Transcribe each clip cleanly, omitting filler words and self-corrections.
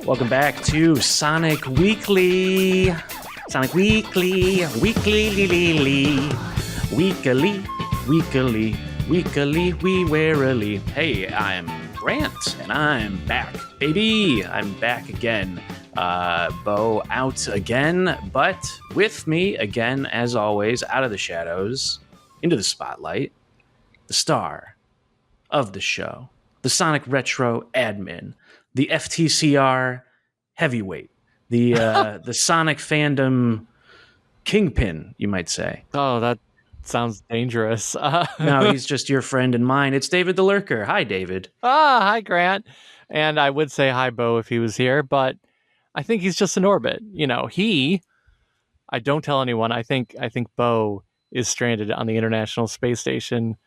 Welcome back to Sonic Weekly. Sonic Weekly, weekly, we warily. Hey, I'm Grant, and I'm back, baby. I'm back again. Bo out again, but with me again, as always, out of the shadows, into the spotlight, the star of the show, the Sonic Retro admin, the FTCR heavyweight, the Sonic fandom kingpin, you might say. Oh, that sounds dangerous. No, he's just your friend and mine. It's David the Lurker. Hi, David. Hi, Grant. And I would say hi, Bo, if he was here, but I think he's just in orbit. You know, I don't tell anyone. I think Bo is stranded on the International Space Station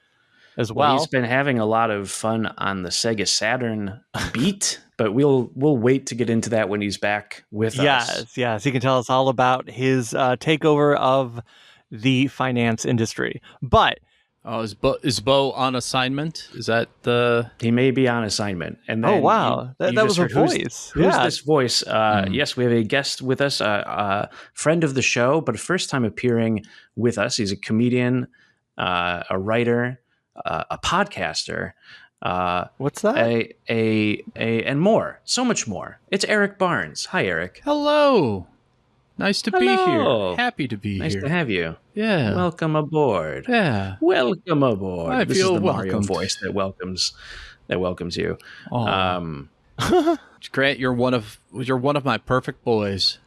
as well. He's been having a lot of fun on the Sega Saturn beat, but we'll wait to get into that when he's back with us. Yes. He can tell us all about his takeover of the finance industry. But is Bo on assignment? Is that the? He may be on assignment. And then that was a voice. Who's this voice? Yes, we have a guest with us, a friend of the show, but first time appearing with us. He's a comedian, a writer, a podcaster. What's that? And more, so much more. It's Erik Barnes. Hi, Erik. Hello. Nice to be here. Happy to be here. Nice to have you. Yeah. Welcome aboard. Yeah. Welcome aboard. I This feel is the Mario welcomed. voice that welcomes you. Grant, you're one of my perfect boys.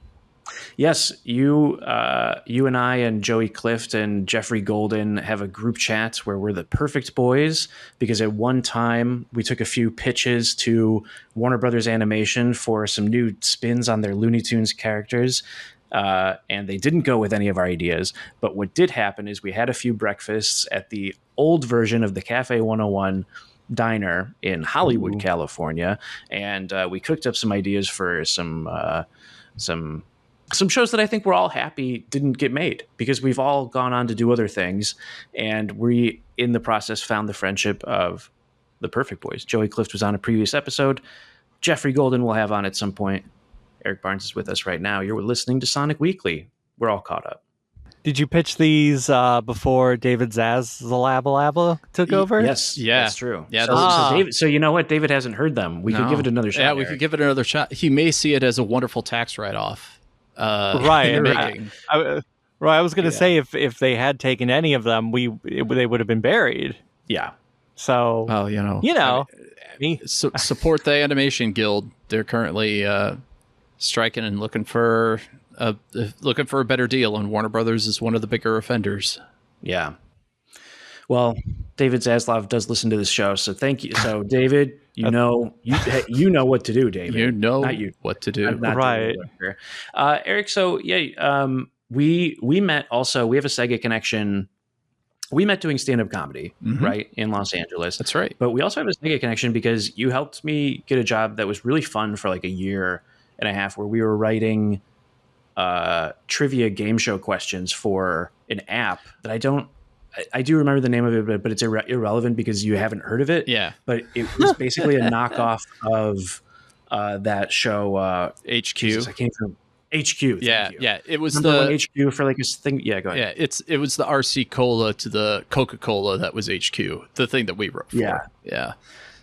Yes, you and I and Joey Clift and Jeffrey Golden have a group chat where we're the perfect boys because at one time we took a few pitches to Warner Brothers Animation for some new spins on their Looney Tunes characters. And they didn't go with any of our ideas. But what did happen is we had a few breakfasts at the old version of the Cafe 101 diner in Hollywood, California. And we cooked up some ideas for some shows that I think we're all happy didn't get made because we've all gone on to do other things. And we, in the process, found the friendship of the Perfect Boys. Joey Clift was on a previous episode. Jeffrey Golden will have on at some point. Erik Barnes is with us right now. You're listening to Sonic Weekly. We're all caught up. Did you pitch these before David Zaslabalaba took over? Yes, that's true. Yeah, so you know what? David hasn't heard them. We could give it another shot. Yeah, we could give it another shot. He may see it as a wonderful tax write-off. Right. I was going to say if they had taken any of them, they would have been buried. Yeah. So, support the Animation Guild. They're currently striking and looking for a better deal, and Warner Brothers is one of the bigger offenders. Yeah. Well, David Zaslav does listen to this show, so thank you. So, David, you know what to do, David. You know not you. What to do. Right. Erik, so we met also. We have a Sega connection. We met doing stand-up comedy, right, in Los Angeles. That's right. But we also have a Sega connection because you helped me get a job that was really fun for like a year and a half where we were writing trivia game show questions for an app that I do remember the name of it, but it's irrelevant because you haven't heard of it. Yeah. But it was basically a knockoff of that show HQ. Jesus, I can't remember. HQ. Yeah. It was remember when HQ for like a thing. Yeah, go ahead. Yeah, it was the RC Cola to the Coca-Cola that was HQ, the thing that we wrote for. Yeah.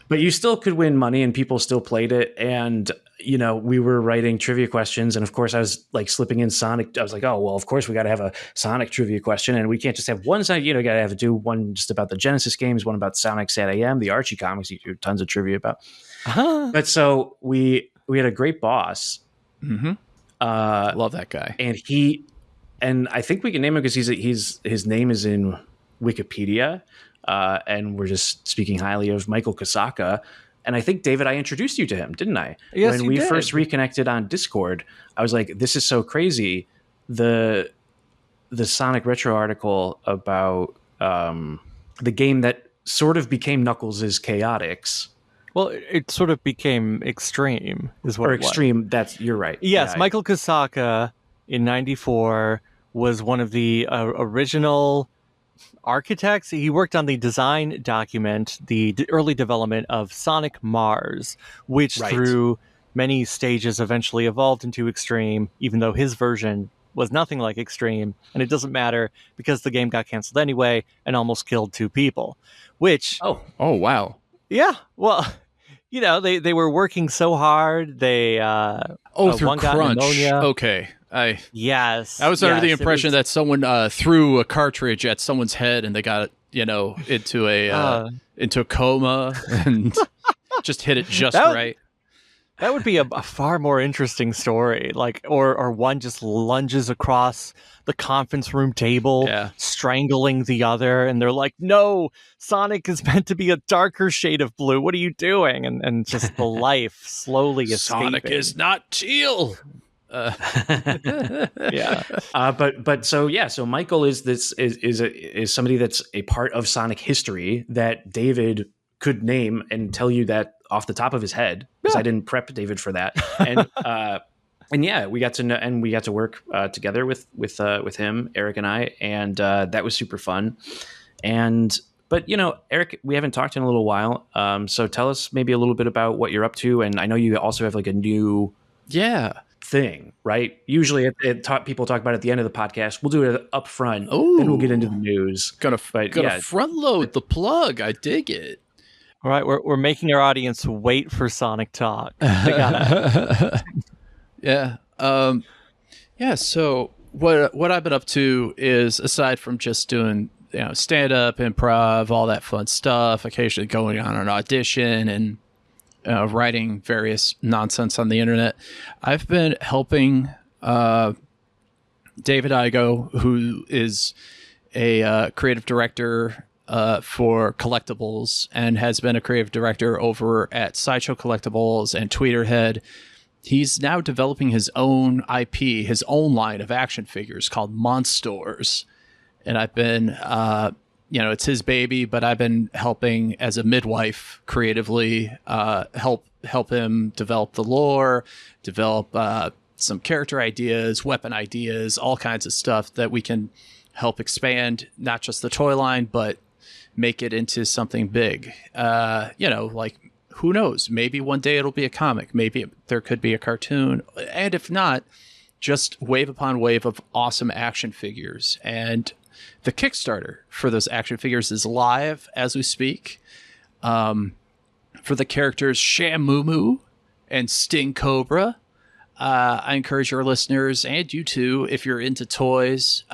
But you still could win money and people still played it. And, we were writing trivia questions. And of course I was like slipping in Sonic. I was like, oh, well, of course we got to have a Sonic trivia question. And we can't just have one Sonic, got to have to do one just about the Genesis games, one about Sonic Sat AM, the Archie comics you do tons of trivia about. But so we had a great boss. Mm-hmm. Love that guy. And I think we can name him because his name is in Wikipedia. And we're just speaking highly of Michael Kasaka. And I think, David, I introduced you to him, didn't I? Yes, when we first reconnected on Discord, I was like, this is so crazy. The Sonic Retro article about the game that sort of became Knuckles' Chaotix. Well, it sort of became Extreme, is what or it was. Extreme, you're right. Yes, yeah, Michael Kasaka in 94 was one of the original architects. He worked on the design document, the early development of Sonic Mars, which through many stages eventually evolved into Extreme, even though his version was nothing like Extreme, and it doesn't matter because the game got canceled anyway and almost killed 2 people. Which, Oh, wow. yeah, well, they were working so hard. They Through one got crunch. pneumonia. Okay, I was under the impression that someone threw a cartridge at someone's head and they got into a coma and just hit it just right. That would be a far more interesting story. Like, or one just lunges across the conference room table, strangling the other, and they're like, "No, Sonic is meant to be a darker shade of blue. What are you doing?" And just the life slowly escaping. Sonic is not teal. Yeah. So Michael is somebody that's a part of Sonic history that David could name and tell you that off the top of his head, because I didn't prep David for that. And yeah, we got to work together with him, Eric and I, and that was super fun. But Eric, we haven't talked in a little while, so tell us maybe a little bit about what you're up to. And I know you also have like a new thing, right? Usually people talk about it at the end of the podcast. We'll do it up front, then we'll get into the news. Gonna front load the plug. I dig it. All right, we're making our audience wait for Sonic Talk. They gotta... So what I've been up to is, aside from just doing stand up, improv, all that fun stuff, occasionally going on an audition and writing various nonsense on the internet, I've been helping David Igo, who is a creative director for collectibles and has been a creative director over at Sideshow Collectibles and Tweeterhead. He's now developing his own IP, his own line of action figures called Monstors. And I've been, it's his baby, but I've been helping as a midwife creatively, help him develop the lore, develop some character ideas, weapon ideas, all kinds of stuff that we can help expand not just the toy line, but make it into something big. Like, who knows? Maybe one day it'll be a comic. Maybe there could be a cartoon. And if not, just wave upon wave of awesome action figures. And the Kickstarter for those action figures is live as we speak. For the characters Shamumu and Sting Cobra, I encourage our listeners, and you too, if you're into toys,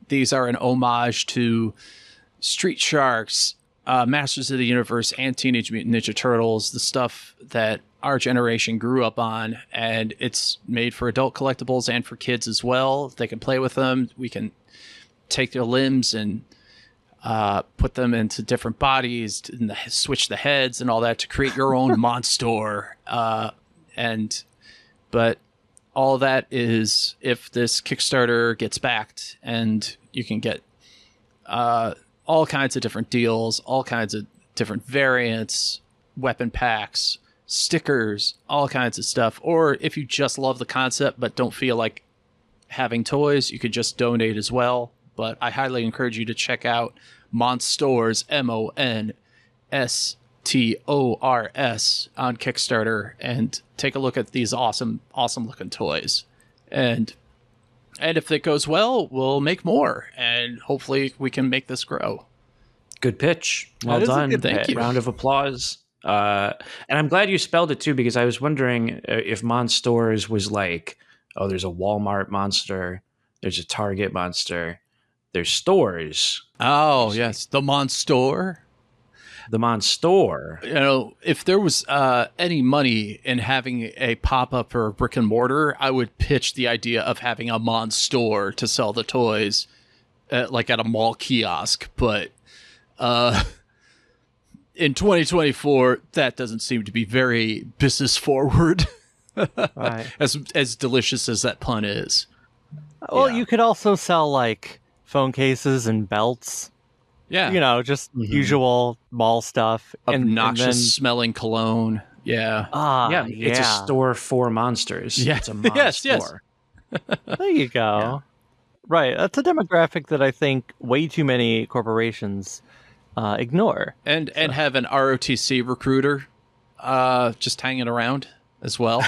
these are an homage to Street Sharks, Masters of the Universe, and Teenage Mutant Ninja Turtles, the stuff that our generation grew up on. And it's made for adult collectibles and for kids as well. They can play with them. We can take their limbs and put them into different bodies, and switch the heads and all that to create your own monster. But all that is if this Kickstarter gets backed, and you can get all kinds of different deals, all kinds of different variants, weapon packs, stickers, all kinds of stuff. Or if you just love the concept but don't feel like having toys, you could just donate as well. But I highly encourage you to check out Monstors, MONSTORS, on Kickstarter and take a look at these awesome looking toys. And if it goes well, we'll make more, and hopefully we can make this grow. Good pitch. Well done. Thank you. Round of applause. And I'm glad you spelled it too, because I was wondering if Monstors was like, oh, there's a Walmart monster, there's a Target monster, there's stores. Oh, yes. The Monstore. The Monstore. If there was any money in having a pop-up or a brick and mortar, I would pitch the idea of having a Monstore to sell the toys, like at a mall kiosk. But in 2024, that doesn't seem to be very business forward. Right. As delicious as that pun is. Well, you could also sell like phone cases and belts. Yeah. Just usual mall stuff. Obnoxious smelling cologne. Yeah. It's a store for monsters. Yeah. It's a monster. Yes. There you go. Yeah. Right. That's a demographic that I think way too many corporations ignore. And have an ROTC recruiter just hanging around. as well.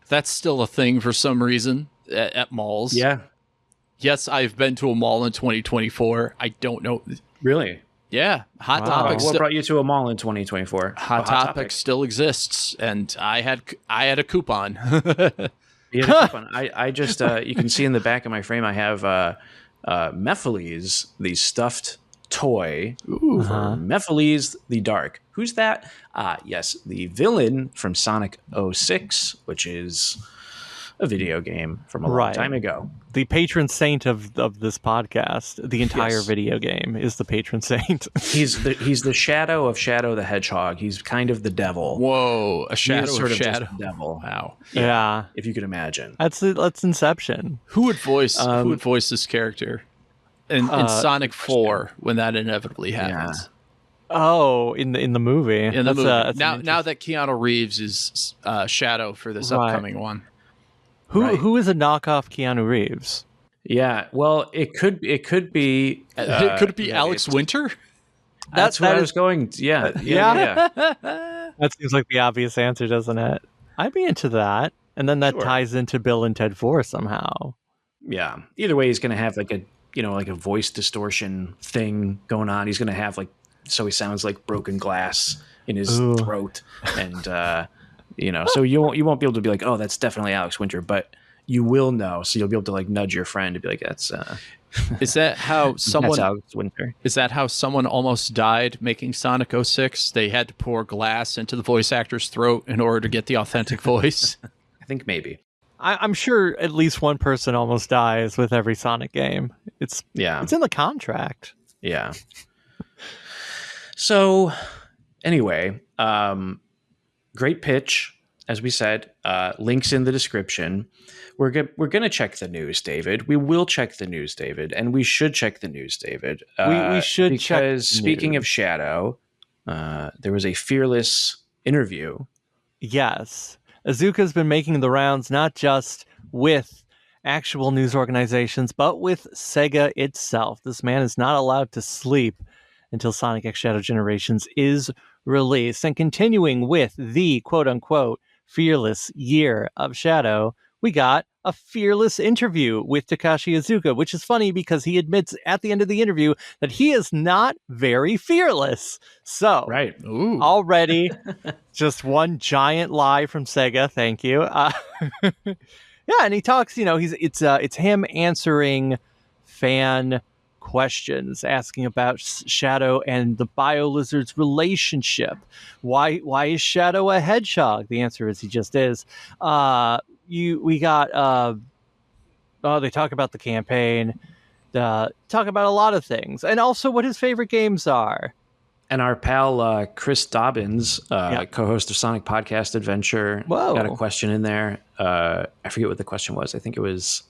That's still a thing for some reason at malls. Yeah. Yes, I've been to a mall in 2024. I don't know. Really? Yeah, Hot Wow. Topic. What brought you to a mall in 2024? Hot Topic still exists, and I had a coupon. You had a coupon. I just you can see in the back of my frame I have Mephiles, the stuffed toy for Mephiles the Dark. Who's that? Yes, the villain from Sonic 06, which is a video game from a long time ago. The patron saint of this podcast. The entire Yes. video game is the patron saint. He's the shadow of Shadow the Hedgehog. He's kind of the devil. Whoa, a He shadow is sort of of shadow. just the devil. Wow. Yeah. If you could imagine. That's Inception. Who would voice this character in Sonic 4 when that inevitably happens? Oh, in the movie. In the movie. That's Now that Keanu Reeves is Shadow for this upcoming one. Who is a knockoff Keanu Reeves? Yeah, well, it could be. Could it be Alex Winter? That's where I was going. Yeah. That seems like the obvious answer, doesn't it? I'd be into that. And then that ties into Bill and Ted 4 somehow. Yeah. Either way, he's going to have like a voice distortion thing going on. He's going to have so he sounds like broken glass in his throat, and so you won't be able to be like, oh, that's definitely Alex Winter, but you will know. So you'll be able to nudge your friend to be like, that's. Is that how someone? That's Alex Winter. Is that how someone almost died making Sonic 06? They had to pour glass into the voice actor's throat in order to get the authentic voice. I think maybe. I'm sure at least one person almost dies with every Sonic game. It's in the contract. Yeah. So, anyway, great pitch, as we said. Links in the description. We're going to check the news, David. We will check the news, David, and we should check the news, David. We should check the because speaking of Shadow, there was a Fearless interview. Yes. Iizuka's been making the rounds not just with actual news organizations, but with Sega itself. This man is not allowed to sleep until Sonic X Shadow Generations is released. And continuing with the quote-unquote fearless year of Shadow, we got a fearless interview with Takashi Iizuka, which is funny because he admits at the end of the interview that he is not very fearless. So, right. Already just one giant lie from Sega. Thank you. Yeah, and he talks, it's him answering fan questions, asking about Shadow and the BioLizard's relationship. Why is Shadow a hedgehog? The answer is he just is. They talk about the campaign, talk about a lot of things, and also what his favorite games are. And our pal Chris Dobbins, co-host of Sonic Podcast Adventure, got a question in there. I forget what the question was. I think it was.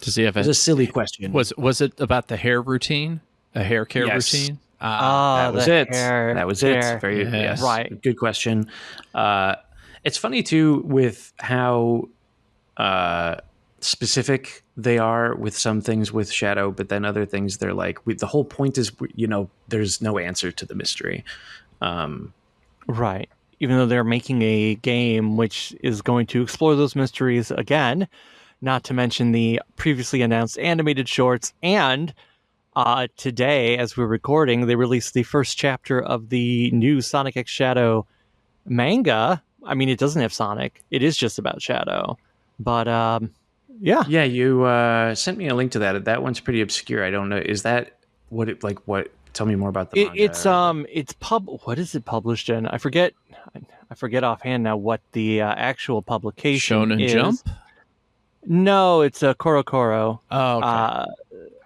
Does he have it was a silly question. Was it about the hair routine? A hair care routine? That was it. That was it. Very right. Good question. It's funny too with how specific they are with some things with Shadow, but then other things they're like, the whole point is, there's no answer to the mystery. Right. Even though they're making a game which is going to explore those mysteries again, not to mention the previously announced animated shorts. And today, as we're recording, they released the first chapter of the new Sonic X Shadow manga. I mean, it doesn't have Sonic. It is just about Shadow. But, yeah. Yeah, you sent me a link to that. That one's pretty obscure. I don't know. Is that what? Tell me more about the manga. What is it published in? I forget offhand now what the actual publication Shonen is. Jump? No, it's a Korokoro. Oh, okay.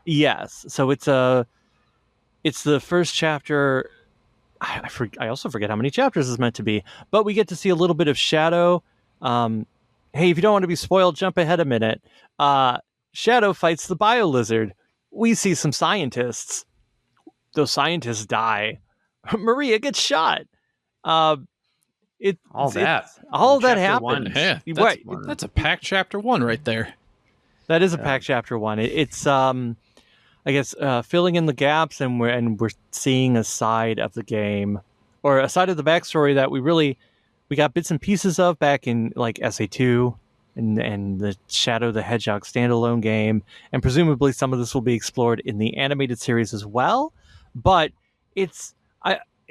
Yes. So it's the first chapter. I also forget how many chapters it's meant to be, but we get to see a little bit of Shadow. Hey, if you don't want to be spoiled, jump ahead a minute. Shadow fights the BioLizard. We see some scientists. Those scientists die. Maria gets shot. All that happened. Yeah, that's a packed chapter 1 right there. That is a packed chapter 1. It's I guess filling in the gaps, and we're seeing a side of the game, or a side of the backstory that we we got bits and pieces of back in like SA2 and the Shadow the Hedgehog standalone game, and presumably some of this will be explored in the animated series as well. But it's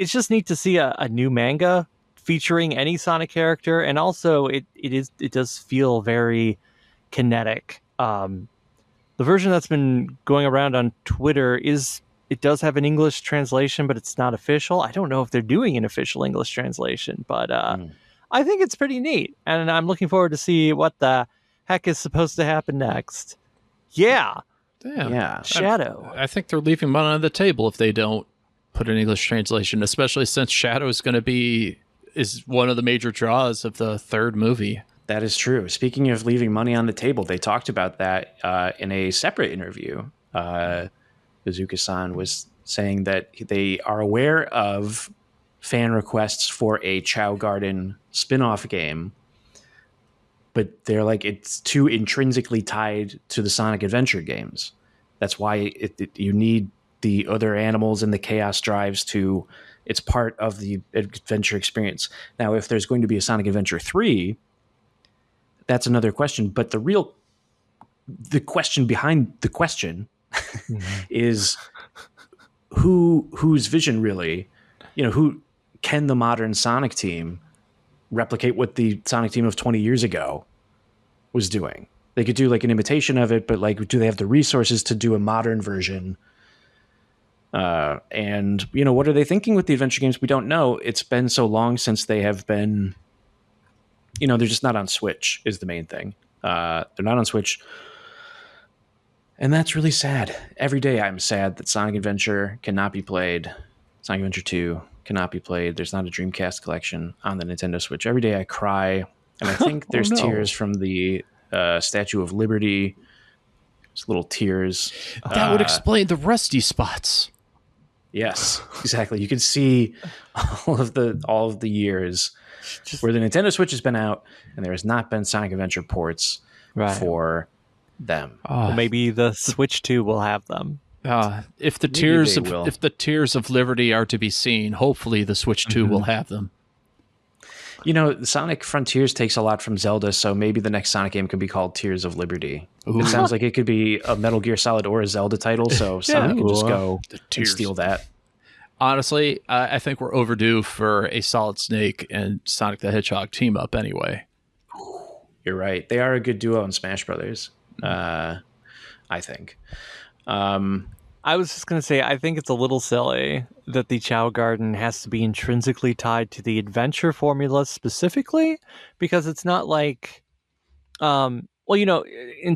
just neat to see a new manga featuring any Sonic character, and also it does feel very kinetic. The version that's been going around on Twitter it does have an English translation, but it's not official. I don't know if they're doing an official English translation, but I think it's pretty neat, and I'm looking forward to see what the heck is supposed to happen next. Yeah. Damn. Yeah. Shadow. I think they're leaving money on the table if they don't put an English translation, especially since Shadow is one of the major draws of the third movie. That is true. Speaking of leaving money on the table, they talked about that in a separate interview. Iizuka-san was saying that they are aware of fan requests for a Chao Garden spin-off game, but they're like, it's too intrinsically tied to the Sonic Adventure games. That's why you need the other animals and the chaos drives it's part of the adventure experience. Now, if there's going to be a Sonic Adventure 3, that's another question. But the question behind the question is whose vision really, who can the modern Sonic team replicate what the Sonic team of 20 years ago was doing? They could do like an imitation of it, but like, do they have the resources to do a modern version? And what are they thinking with the adventure games? We don't know. It's been so long since they have been, they're just not on Switch is the main thing. They're not on Switch. And that's really sad. Every day I'm sad that Sonic Adventure cannot be played. Sonic Adventure 2 cannot be played. There's not a Dreamcast collection on the Nintendo Switch. Every day I cry. And I think there's tears from the Statue of Liberty. Just little tears. That would explain the rusty spots. Yes, exactly. You can see all of the years where the Nintendo Switch has been out and there has not been Sonic Adventure ports for them. Well, maybe the Switch 2 will have them. If the tears of Liberty are to be seen, hopefully the Switch 2 will have them. Sonic Frontiers takes a lot from Zelda, so maybe the next Sonic game could be called Tears of Liberty. Ooh. It sounds like it could be a Metal Gear Solid or a Zelda title, so Sonic could just go and steal that. Honestly, I think we're overdue for a Solid Snake and Sonic the Hedgehog team up anyway. You're right. They are a good duo in Smash Brothers, I think. I was just going to say, I think it's a little silly that the Chao Garden has to be intrinsically tied to the adventure formula specifically, because it's not like, in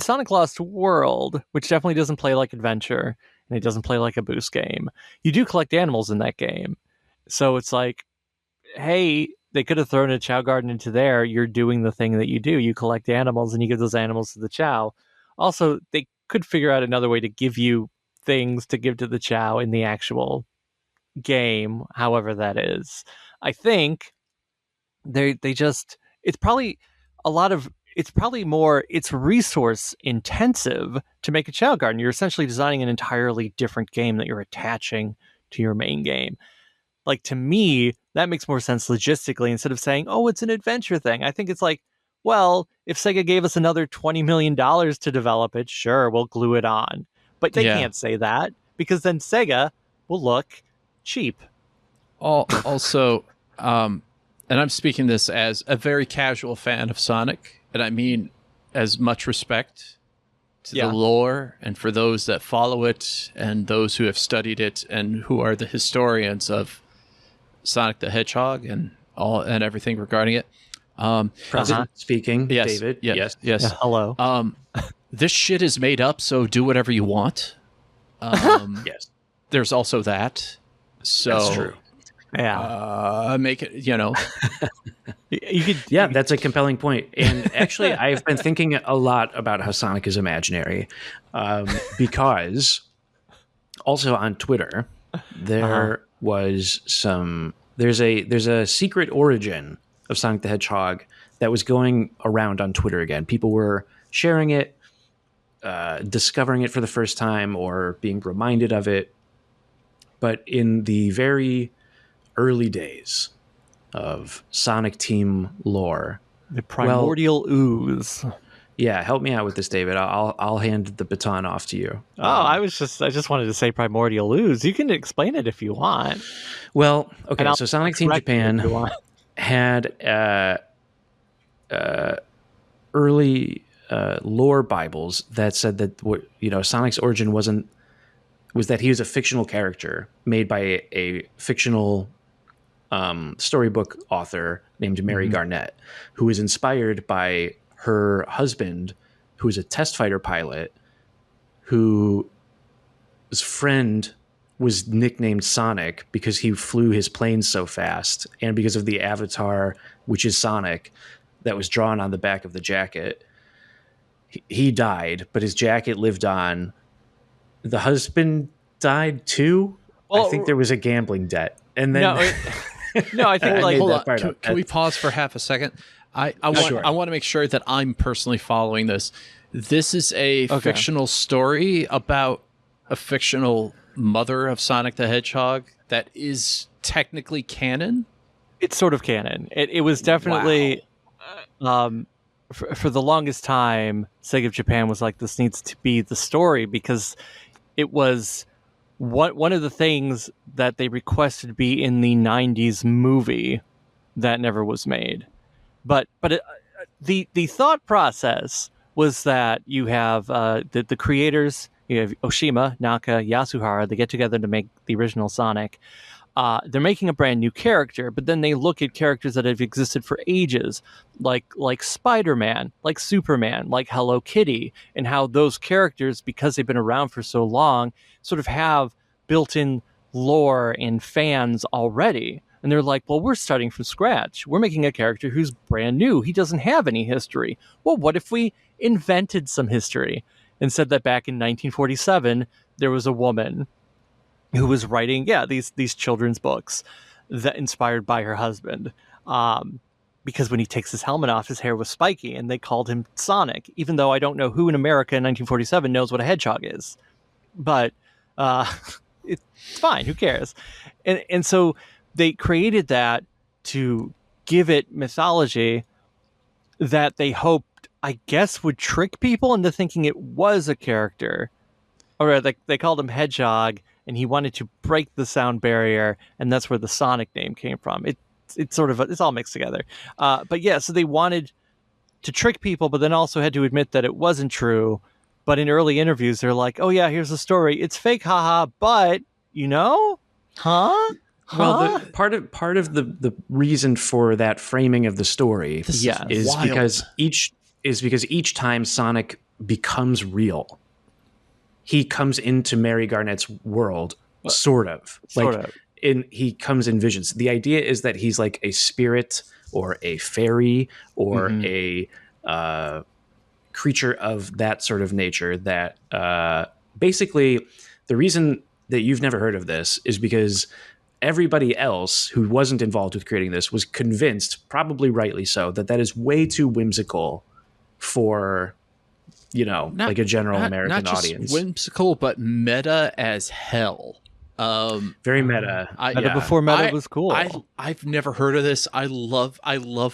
Sonic Lost World, which definitely doesn't play like adventure, and it doesn't play like a boost game, you do collect animals in that game. So it's like, hey, they could have thrown a Chao Garden into there. You're doing the thing that you do. You collect animals and you give those animals to the Chao. Also, they could figure out another way to give you things to give to the Chao in the actual game, however that is. I think it's probably resource intensive to make a Chao Garden. You're essentially designing an entirely different game that you're attaching to your main game. Like, to me, that makes more sense logistically instead of saying, oh, it's an adventure thing. I think it's like, well, if Sega gave us another $20 million to develop it, sure, we'll glue it on. But they can't say that, because then Sega will look cheap. Also, and I'm speaking this as a very casual fan of Sonic, and I mean as much respect to the lore and for those that follow it and those who have studied it and who are the historians of Sonic the Hedgehog and everything regarding it. Speaking, yes, David. Yes. Hello. This shit is made up, so do whatever you want. Yes. There's also that. So that's true. Yeah. Make it, you could. Yeah, that's a compelling point. And actually, I've been thinking a lot about how Sonic is imaginary, because also on Twitter there was there's a secret origin of Sonic the Hedgehog that was going around on Twitter again. People were sharing it, discovering it for the first time, or being reminded of it. But in the very early days of Sonic Team lore. The primordial ooze. Yeah, help me out with this, David. I'll hand the baton off to you. I just wanted to say primordial ooze. You can explain it if you want. Well, okay, so Sonic Team Japan had early lore Bibles that said that Sonic's origin was that he was a fictional character made by a fictional storybook author named Mary Garnett, who was inspired by her husband, who was a test fighter pilot, whose friend was nicknamed Sonic because he flew his planes so fast, and because of the avatar, which is Sonic, that was drawn on the back of the jacket. He died, but his jacket lived on. The husband died too. Well, I think there was a gambling debt, and then no, I think hold on. Can we pause for half a second? I want to make sure that I'm personally following this. This is a fictional story about a fictional mother of Sonic the Hedgehog that is technically canon. It's sort of canon. It was definitely. Wow. For the longest time, Sega of Japan was like, this needs to be the story, because it was one of the things that they requested to be in the 90s movie that never was made. But the thought process was that you have the creators, you have Oshima, Naka, Yasuhara, they get together to make the original Sonic. They're making a brand new character, but then they look at characters that have existed for ages, like Spider-Man, like Superman, like Hello Kitty, and how those characters, because they've been around for so long, sort of have built-in lore and fans already. And they're like, well, we're starting from scratch. We're making a character who's brand new. He doesn't have any history. Well, what if we invented some history and said that back in 1947, there was a woman who was writing, these children's books that inspired by her husband. Because when he takes his helmet off, his hair was spiky, and they called him Sonic, even though I don't know who in America in 1947 knows what a hedgehog is. But it's fine. Who cares? And so they created that to give it mythology that they hoped, I guess, would trick people into thinking it was a character. Or they called him Hedgehog, and he wanted to break the sound barrier, and that's where the Sonic name came from. It's all mixed together. But yeah, so they wanted to trick people, but then also had to admit that it wasn't true. But in early interviews, they're like, "Oh yeah, here's the story. It's fake, haha." But huh? Well, part of the reason for that framing of the story is wild. because each time Sonic becomes real, he comes into Mary Garnett's world, sort of. He comes in visions. The idea is that he's like a spirit or a fairy or a creature of that sort of nature that basically the reason that you've never heard of this is because everybody else who wasn't involved with creating this was convinced, probably rightly so, that is way too whimsical for like a general American not audience. Just whimsical, but meta as hell. Very meta. Meta before meta was cool. I've never heard of this. I love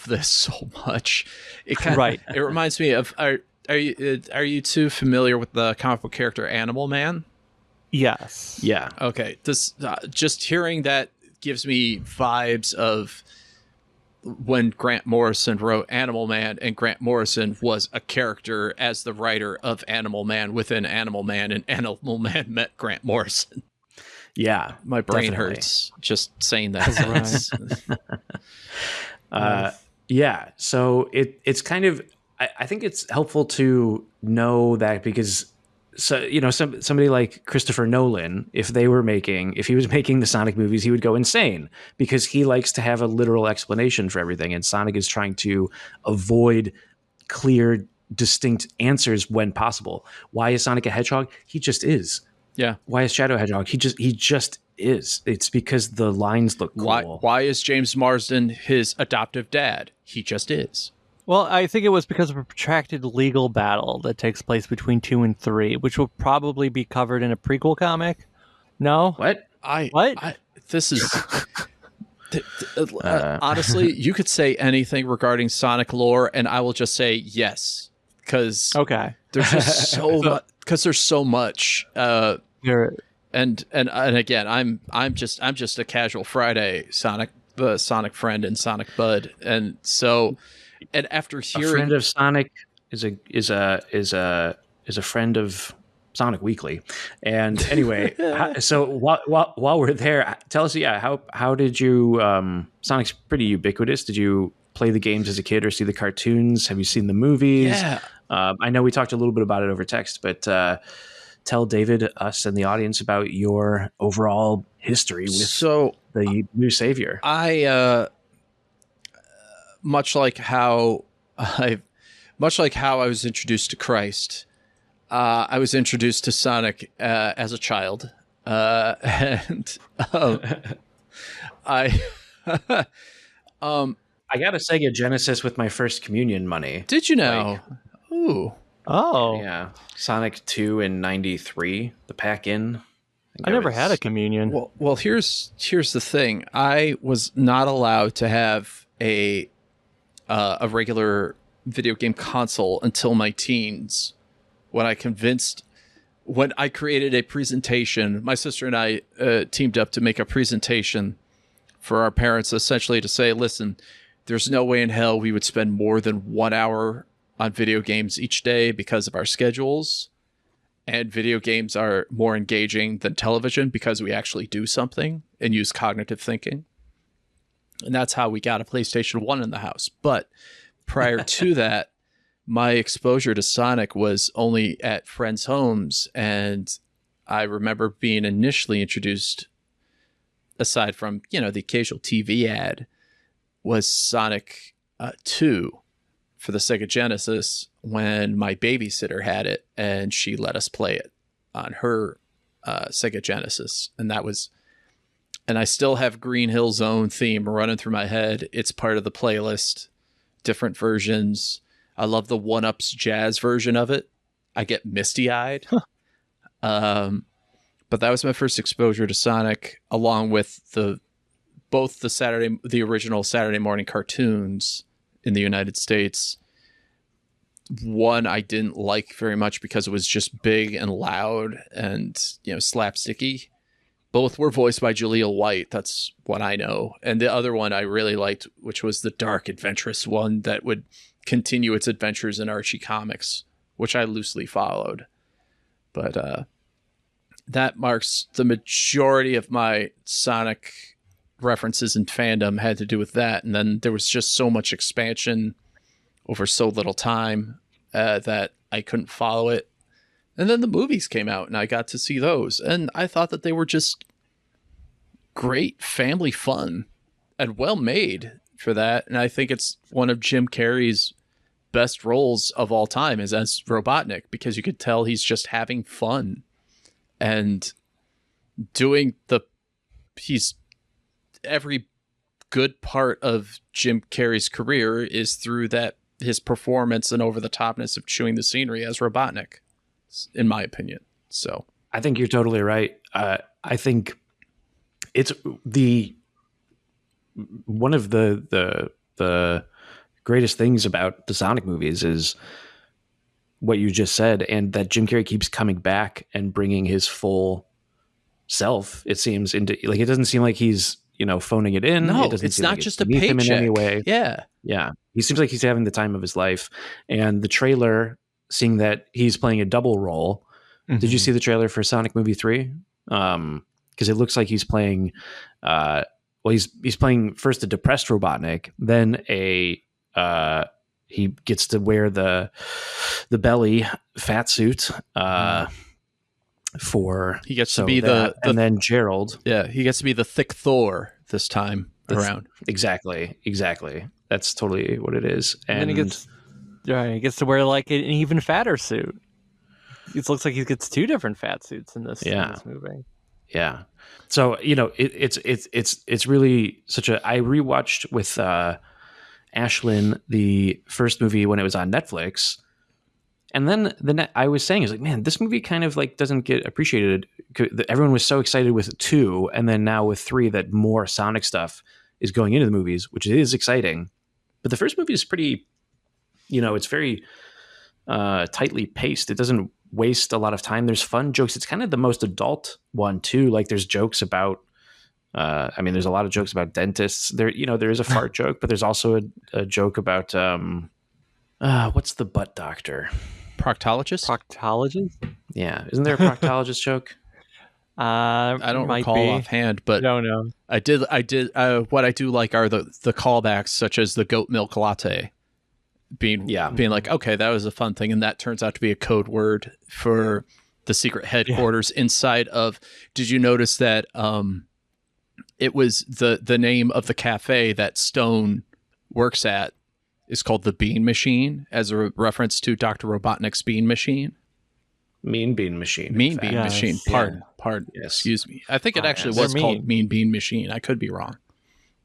this so much. It reminds me of. Are you too familiar with the comic book character Animal Man? Yes. Yeah. Okay. This just hearing that gives me vibes of when Grant Morrison wrote Animal Man, and Grant Morrison was a character as the writer of Animal Man within Animal Man, and Animal Man met Grant Morrison. Yeah, my brain hurts just saying that. Yeah, so it's kind of I think it's helpful to know that, because somebody like Christopher Nolan, if he was making the Sonic movies, he would go insane because he likes to have a literal explanation for everything, and Sonic is trying to avoid clear, distinct answers when possible. Why is Sonic a hedgehog? He just is. Yeah. Why is Shadow a hedgehog? He just is. It's because the lines look cool. Why is James Marsden his adoptive dad? He just is. Well, I think it was because of a protracted legal battle that takes place between 2 and 3, which will probably be covered in a prequel comic. No? What? This is Honestly, you could say anything regarding Sonic lore, and I will just say yes, because Okay. there's just so much. Because there's so much. And again, I'm just a casual Friday Sonic friend and Sonic bud, and so after hearing A friend of Sonic is a friend of Sonic Weekly. And anyway, so while we're there, tell us, how did you? Sonic's pretty ubiquitous. Did you play the games as a kid or see the cartoons? Have you seen the movies? Yeah. I know we talked a little bit about it over text, but tell David, us, and the audience about your overall history with the new savior. I much like how I was introduced to Christ. I was introduced to Sonic as a child, and I I got a Sega Genesis with my first communion money. Did you know? Ooh. Oh. Yeah. Sonic 2 in 93, the pack-in. I never had a communion. Well, here's the thing. I was not allowed to have a regular video game console until my teens, when I created a presentation. My sister and I teamed up to make a presentation for our parents, essentially to say, listen, there's no way in hell we would spend more than 1 hour on video games each day because of our schedules. And video games are more engaging than television because we actually do something and use cognitive thinking. And that's how we got a PlayStation 1 in the house. But prior to that, my exposure to Sonic was only at friends' homes. And I remember being initially introduced, aside from, the occasional TV ad, was Sonic 2 for the Sega Genesis, when my babysitter had it and she let us play it on her Sega Genesis. And I still have Green Hill Zone theme running through my head. It's part of the playlist, different versions. I love the 1-Ups jazz version of it. I get misty-eyed. But that was my first exposure to Sonic, along with both the original Saturday morning cartoons in the United States. One I didn't like very much because it was just big and loud and slapsticky. Both were voiced by Jaleel White. That's what I know. And the other one I really liked, which was the dark, adventurous one that would continue its adventures in Archie comics, which I loosely followed. But that marks the majority of my Sonic references and fandom had to do with that. And then there was just so much expansion over so little time that I couldn't follow it. And then the movies came out and I got to see those. And I thought that they were just great family fun and well made for that. And I think it's one of Jim Carrey's best roles of all time is as Robotnik, because you could tell he's just having fun and doing every good part of Jim Carrey's career is through his performance and over the topness of chewing the scenery as Robotnik, in my opinion. So I think you're totally right. I think it's one of the greatest things about the Sonic movies is what you just said, and that Jim Carrey keeps coming back and bringing his full self. It seems into it doesn't seem like he's phoning it in. No, it's not just a paycheck. Him in any way. Yeah. He seems like he's having the time of his life. And the trailer, seeing that he's playing a double role. Mm-hmm. Did you see the trailer for Sonic Movie 3? Because it looks like he's playing. He's playing first a depressed Robotnik, then he gets to wear the belly fat suit. He gets to be and then Gerald. Yeah, he gets to be the thick Thor this time around. Exactly. That's totally what it is. And he gets to wear like an even fatter suit. It looks like he gets 2 different fat suits in this movie. Yeah. So it's really such a. I rewatched with Ashlyn the first movie when it was on Netflix. And then I was saying, man, this movie kind of doesn't get appreciated. Everyone was so excited with 2, and then now with 3, that more Sonic stuff is going into the movies, which is exciting. But the first movie is pretty, it's very tightly paced. It doesn't waste a lot of time. There's fun jokes. It's kind of the most adult one too. Like there's jokes about, there's a lot of jokes about dentists. There is a fart joke, but there's also a joke about what's the butt doctor? Proctologist? Yeah, isn't there a proctologist joke? I don't recall offhand, but no. I did. What I do like are the callbacks, such as the goat milk latte, being like, okay, that was a fun thing, and that turns out to be a code word for the secret headquarters inside of. Did you notice that? It was the name of the cafe that Stone works at is called the Bean Machine, as a reference to Dr. Robotnik's Bean Machine. Mean Bean Machine. Mean Bean Machine. Pardon. Yes. Excuse me. I think it actually was called Mean Bean Machine. I could be wrong,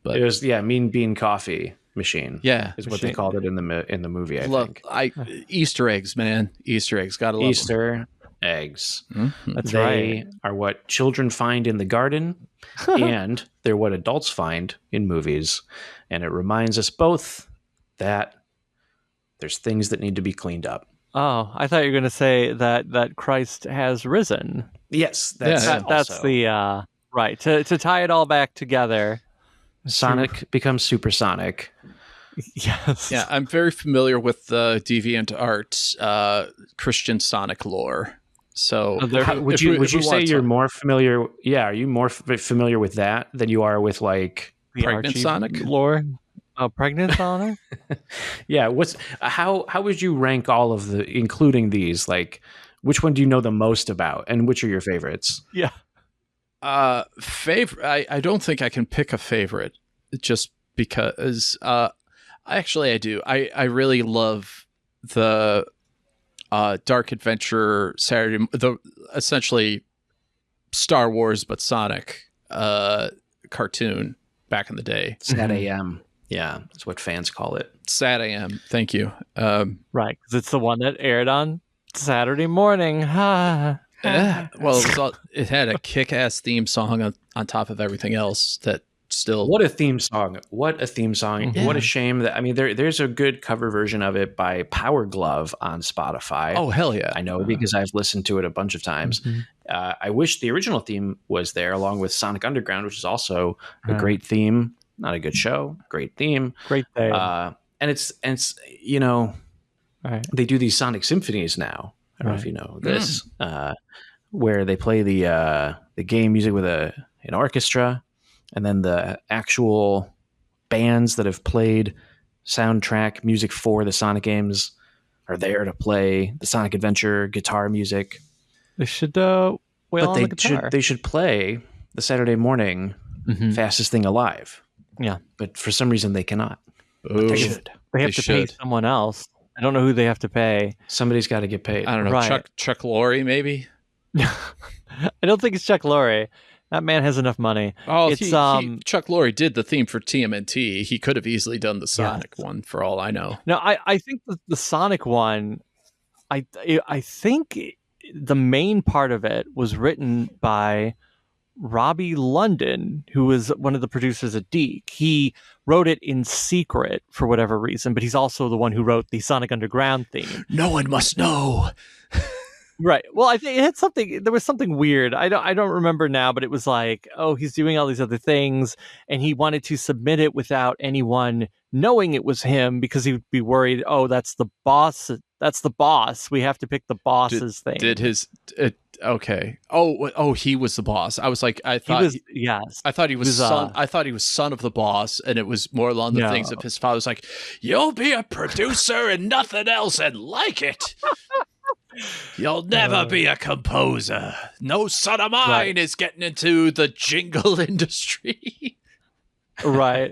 but it was Mean Bean Coffee Machine. Yeah, is what they called it in the movie. I think. Easter eggs, man. Easter eggs. Gotta love Easter eggs. Mm-hmm. That's they are what children find in the garden, and they're what adults find in movies. And it reminds us both that there's things that need to be cleaned up. Oh, I thought you were going to say that Christ has risen. Yes, that's the right to tie it all back together. Sonic becomes supersonic. Yes. Yeah, I'm very familiar with the DeviantArt Christian Sonic lore. So, would you say you're more familiar? Yeah, are you more familiar with that than you are with like the Pregnant Archie Sonic lore? Oh, Pregnant Sonic? Yeah. How would you rank all of including these? Like, which one do you know the most about, and which are your favorites? Yeah. Favorite. I don't think I can pick a favorite, just because. Actually, I do. I really love the Dark Adventure Saturday, essentially Star Wars but Sonic cartoon back in the day. Sat AM. Yeah, that's what fans call it. Sat AM. Thank you. Right, because it's the one that aired on Saturday morning. Well, it had a kick-ass theme song on top of everything else that still... What a theme song. Yeah. What a shame that... there's a good cover version of it by Power Glove on Spotify. Oh, hell yeah. I know because I've listened to it a bunch of times. Mm-hmm. I wish the original theme was there along with Sonic Underground, which is also a great theme. Not a good show, great theme. Great theme. And it's they do these Sonic Symphonies now. I don't know if you know this, where they play the game music with an orchestra, and then the actual bands that have played soundtrack music for the Sonic games are there to play the Sonic Adventure guitar music. They should wail on the guitar. They should play the Saturday morning Fastest Thing Alive. Yeah, but for some reason they cannot. They should. They have to pay someone else. I don't know who they have to pay. Somebody's got to get paid. I don't know. Right. Chuck Lorre, maybe? I don't think it's Chuck Lorre. That man has enough money. Oh, Chuck Lorre did the theme for TMNT. He could have easily done the Sonic one, for all I know. No, I think the Sonic one, I think the main part of it was written by Robbie London, who was one of the producers at Deke. He wrote it in secret for whatever reason, but he's also the one who wrote the Sonic Underground theme. No one must know. Right. Well, I think it had something. There was something weird. I don't remember now, but it was like, oh, he's doing all these other things, and he wanted to submit it without anyone knowing it was him because he would be worried. Oh, that's the boss. That's the boss. We have to pick the boss's thing. Okay. Oh, he was the boss. I was like, I thought he was son. I thought he was son of the boss, and it was more along the things of his father. Was like, you'll be a producer and nothing else, and like it. You'll never be a composer. No son of mine is getting into the jingle industry. Right.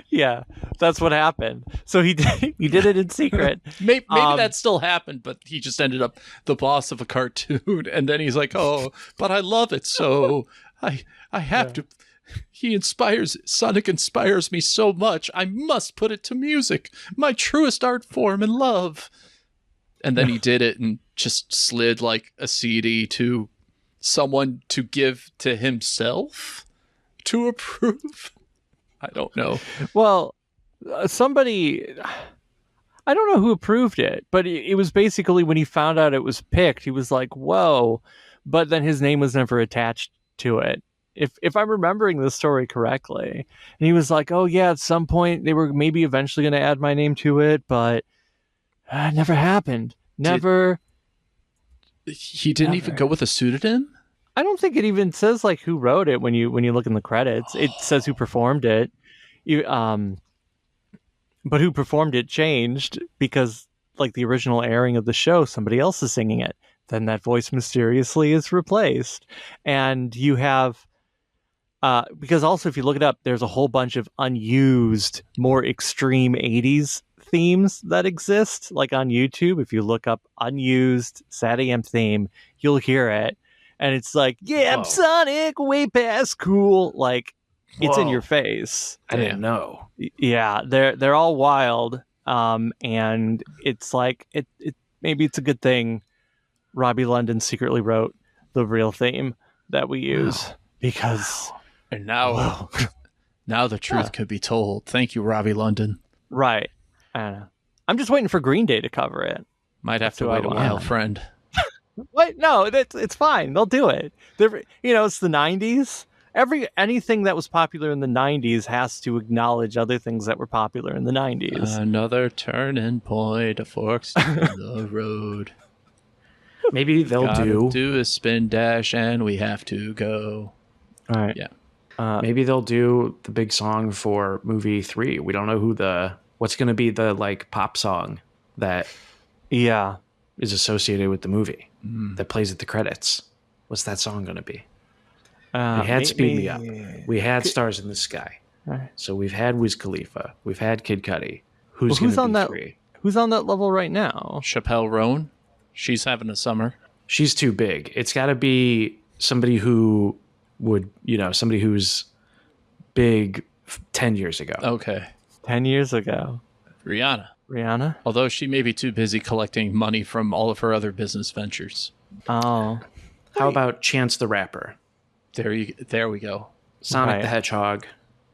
Yeah, that's what happened. So he did it in secret. Maybe that still happened, but he just ended up the boss of a cartoon, and then he's like, "Oh, but I love it, so I have to." Sonic inspires me so much. I must put it to music, my truest art form and love. And then he did it and just slid like a CD to someone to give to himself to approve. I don't know. Well, somebody, I don't know who approved it, but it was basically when he found out it was picked, he was like, whoa, but then his name was never attached to it. If I'm remembering the story correctly. And he was like, oh yeah, at some point they were maybe eventually going to add my name to it, but it never happened. Never. He didn't even go with a pseudonym? I don't think it even says like who wrote it when you look in the credits. It says who performed it. But who performed it changed because like the original airing of the show, somebody else is singing it. Then that voice mysteriously is replaced. And you have because also if you look it up, there's a whole bunch of unused, more extreme 80s themes that exist. Like on YouTube, if you look up unused Sad AM theme, you'll hear it. And it's like, yeah, I'm Sonic, way past cool. Like, it's in your face. I didn't know. Yeah, they're all wild. And it's like, it maybe it's a good thing Robbie London secretly wrote the real theme that we use. Because... And now, now the truth could be told. Thank you, Robbie London. Right. I don't know. I'm just waiting for Green Day to cover it. Might have to wait a while, friend. Wait, no, it's fine. They'll do it. It's the 90s. Anything that was popular in the 90s has to acknowledge other things that were popular in the 90s. Another turning point, a fork in the road. Maybe they'll do a spin dash, and we have to go. All right. Yeah. Maybe they'll do the big song for movie 3. We don't know what's going to be the like pop song that is associated with the movie that plays at the credits. What's that song going to be? We had Speed Me Up. We had Stars in the Sky. Right. So we've had Wiz Khalifa. We've had Kid Cudi. Who's going to be 3? Who's on that level right now? Chappelle Roan. She's having a summer. She's too big. It's got to be somebody who would, somebody who's big 10 years ago. Okay. 10 years ago. Rihanna? Although she may be too busy collecting money from all of her other business ventures. Oh. How about Chance the Rapper? There we go. Sonic the Hedgehog.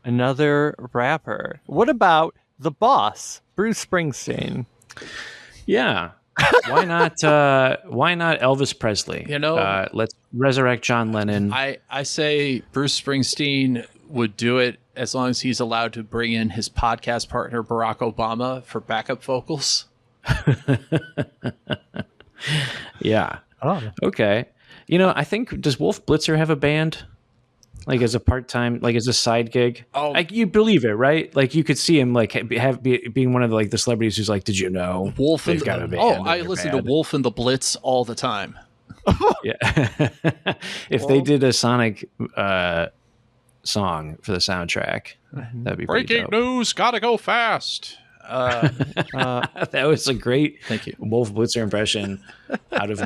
Another rapper. What about the boss, Bruce Springsteen? Yeah. Why not Elvis Presley? Let's resurrect John Lennon. I say Bruce Springsteen would do it as long as he's allowed to bring in his podcast partner Barack Obama for backup vocals. Yeah. Oh. Okay. I think, does Wolf Blitzer have a band? Like as a part-time, like as a side gig? Oh, like you believe it, right? Like you could see him like being one of the celebrities who's like, did you know? Wolf they've got a band. Oh, I listen to Wolf and the Blitz all the time. Yeah. If they did a Sonic song for the soundtrack, that'd be breaking news. Gotta go fast. That was a great thank you Wolf Blitzer impression out of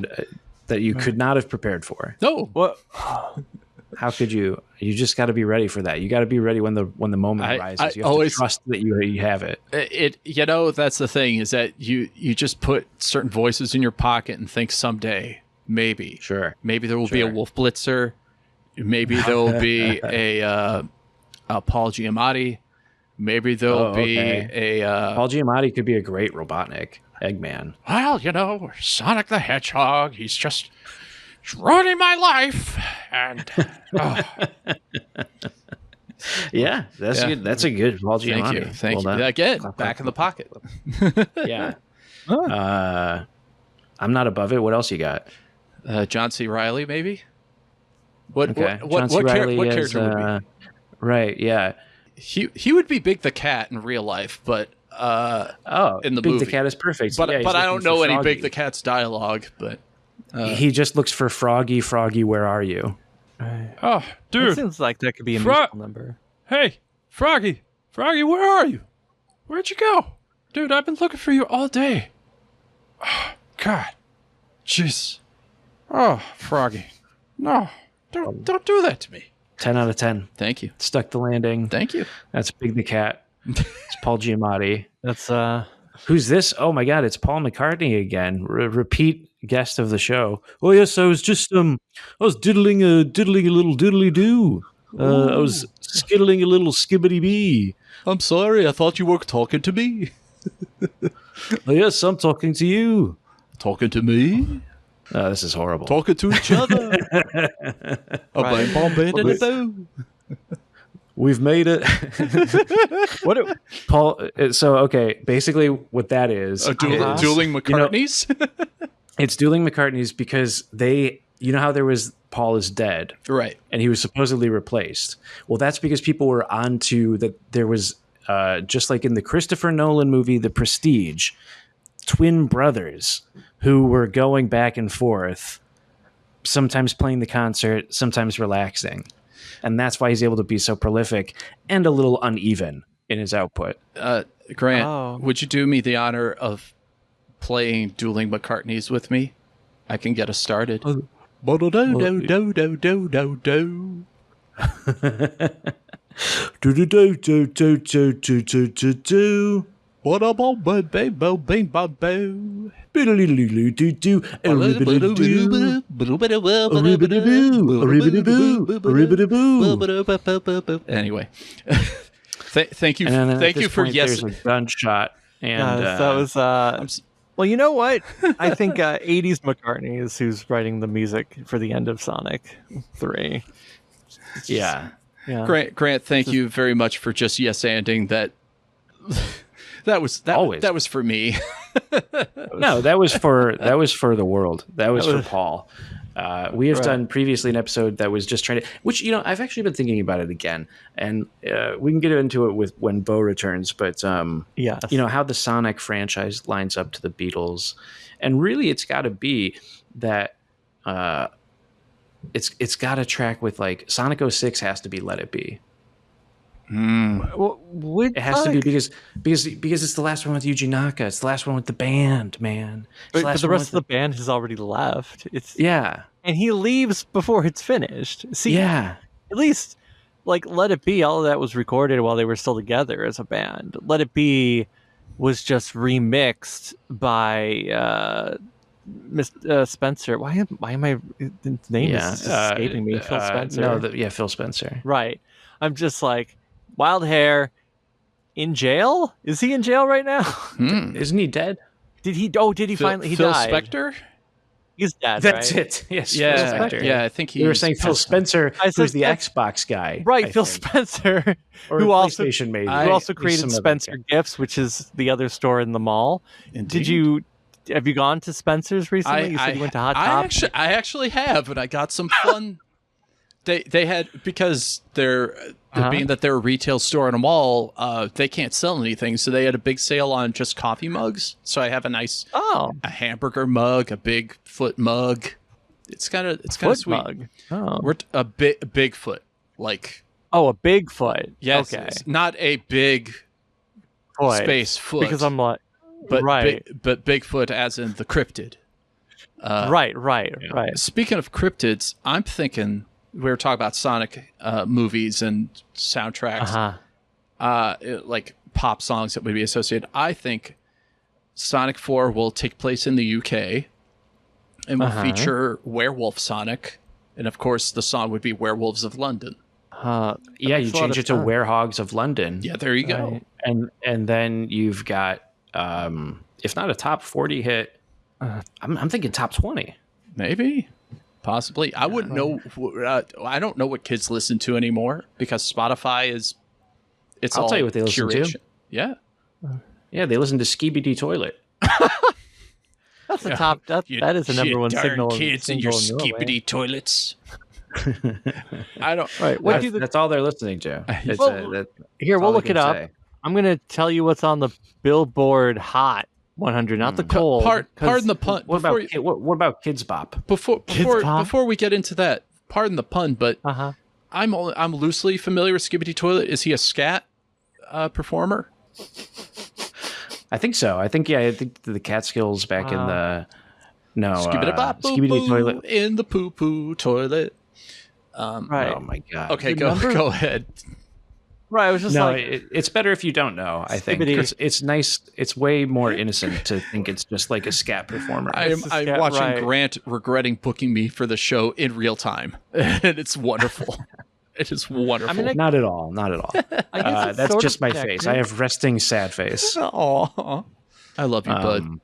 that you could not have prepared for. No. What? How could you? You just got to be ready for that. You got to be ready when the moment arises. You have to trust that you have it. That's the thing, is that you just put certain voices in your pocket and think someday, maybe there will be a Wolf Blitzer, maybe there will be a Paul Giamatti, maybe there'll be a Paul Giamatti could be a great Robotnik Eggman. Well, Sonic the Hedgehog, he's just ruining my life, and yeah, that's a good Paul Giamatti. Thank you. Again, back in the pocket. Yeah. I'm not above it. What else you got? John C. Reilly, maybe. What character would be? Right. Yeah. He would be Big the Cat in real life, but in the Big movie. the Cat is perfect. But I don't know any Big the Cat's dialogue, but. He just looks for Froggy, where are you? Oh, dude. It seems like that could be a musical number. Hey, Froggy, where are you? Where'd you go? Dude, I've been looking for you all day. Oh, God. Jeez. Oh, Froggy. No, don't do that to me. 10 out of 10. Thank you. Stuck the landing. Thank you. That's Big the Cat. It's Paul Giamatti. That's Who's this? Oh my God, it's Paul McCartney again. Repeat guest of the show. Oh yes, I was just I was diddling a little diddly do. I was skittling a little skibbity bee. I'm sorry, I thought you were talking to me. Oh, yes, I'm talking to you. Talking to me? Oh, this is horrible. Talking to each other. We've made it. Paul? So okay, basically what that is, Dueling McCartneys. It's Dueling McCartneys because you know how there was Paul is dead, right? And he was supposedly replaced. Well, that's because people were onto that. There was just like in the Christopher Nolan movie, The Prestige, twin brothers who were going back and forth, sometimes playing the concert, sometimes relaxing. And that's why he's able to be so prolific and a little uneven in his output. Grant, would you do me the honor of playing Dueling McCartneys with me? I can get us started. Do. What about bing bing bing Anyway, thank you. Thank you for yes. There's a gunshot, and that was. Well, you know what? I think 80s McCartney is who's writing the music for the end of Sonic 3. Yeah. Grant, thank you very much for just yes-anding that. That was for me. No, that was for the world. That was for Paul. We have done previously an episode that was just trying to, which, you know, I've actually been thinking about it again, and we can get into it with when Bo returns. But you know how the Sonic franchise lines up to the Beatles, and really, it's got to be that it's got to track with like Sonic 06 has to be Let It Be. It has to be because it's the last one with Yuji Naka. It's the last one with the band, man. But the rest of the band has already left. And he leaves before it's finished. See, at least like Let It Be, all of that was recorded while they were still together as a band. Let It Be was just remixed by Spencer. Why am I? His name is escaping me. Phil Spencer. Phil Spencer. Right. I'm just like. Wild Hair in jail? Is he in jail right now? Isn't he dead? Did he finally? He died. Phil Spector? He's dead. That's right? it. Yes. Yeah. Phil Spector. Yeah. I think you were saying Phil Spencer, who's the Xbox guy, right? Phil Spencer, or who also created Spencer Gifts, which is the other store in the mall. Indeed. Have you gone to Spencer's recently? You said you went to Hot Top. I actually have, and I got some fun. They had, because being that they're a retail store in a mall, they can't sell anything, so they had a big sale on just coffee mugs. So I have a nice a hamburger mug, a Bigfoot mug. It's kind of sweet. Mug. Oh. We're a Bigfoot, like a Bigfoot. Yes, okay. Not a big space foot, because I'm like, but Bigfoot as in the cryptid. Right. Speaking of cryptids, I'm thinking. We were talking about Sonic movies and soundtracks, like pop songs that would be associated. I think Sonic 4 will take place in the UK and will feature Werewolf Sonic. And of course, the song would be Werewolves of London. You change it to Werehogs of London. Yeah, there you go. And then you've got, if not a top 40 hit, I'm thinking top 20. Maybe. Possibly. I wouldn't know. I don't know what kids listen to anymore because Spotify is. I'll tell you what they listen to. Yeah. Yeah, they listen to Skibidi Toilet. That's the top. That is the number one signal. Kids in your Skibidi toilets. I don't. Right. That's all they're listening to. We'll look it up. I'm going to tell you what's on the Billboard Hot 100, not the cold. Pardon the pun. What about Kids Bop? Before we get into that, pardon the pun, but I'm loosely familiar with Skibidi Toilet. Is he a scat performer? I think so. I think the Catskills back in the Skibidi Toilet in the poo poo toilet. Right. Oh my god. Okay, go ahead. Right, I was just it's better if you don't know, I think. It's nice. It's way more innocent to think it's just like a scat performer. I'm watching Grant regretting booking me for the show in real time, and it's wonderful. It is wonderful. I mean, Not at all. Not at all. I guess it's That's sort just of my connected. face. I have resting sad face. Aw. I love you, bud.